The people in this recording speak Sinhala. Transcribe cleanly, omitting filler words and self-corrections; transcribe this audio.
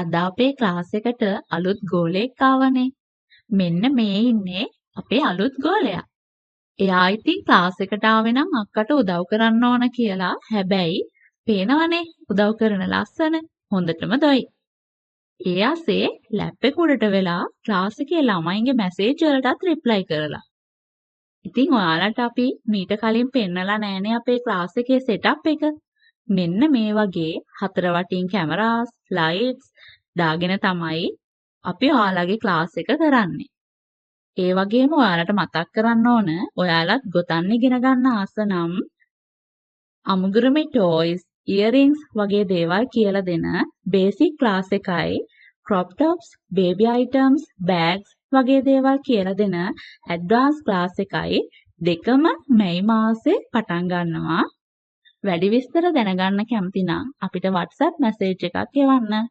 අද අපේ ක්ලාස් එකට අලුත් ගෝලයෙක් ආවනේ. මෙන්න මේ ඉන්නේ අපේ අලුත් ගෝලයා. එයා ඉතින් ක්ලාස් එකට ආවේ නම් අක්කට උදව් කරන්න ඕන කියලා. හැබැයි පේනවනේ උදව් කරන ලස්සන. හොඳටම දොයි. ඒ ආසේ ලැප් එක උඩට වෙලා ක්ලාස් එකේ ළමයින්ගේ මැසේජ් වලටත් රිප්ලයි කරලා. ඉතින් ඔයාලට අපි මීට කලින් පෙන්නලා නෑනේ අපේ ක්ලාස් එකේ සෙටප් එක. මෙන්න මේ වගේ හතර වටින් කැමරාස්, ලයිට්ස් දාගෙන තමයි අපි ඔයාලගේ ක්ලාස් එක කරන්නේ. ඒ වගේම ඔයාලට මතක් කරන්න ඕන ඔයාලත් ගොතන්න ඉගෙන ගන්න ආස නම් අමුගුරුමි ටොයිස්, ඉයරින්ග්ස් වගේ දේවල් කියලා දෙන බේසික් ක්ලාස් එකයි ක්‍රොප් ටොප්ස්, බේබි අයිටම්ස්, බෑග්ස් වගේ දේවල් කියලා දෙන ඇඩ්වාන්ස් ක්ලාස් එකයි දෙකම මැයි මාසේ පටන් ගන්නවා. වැඩි විස්තර දැනගන්න කැමති නම් අපිට WhatsApp මැසේජ් එකක් එවන්න.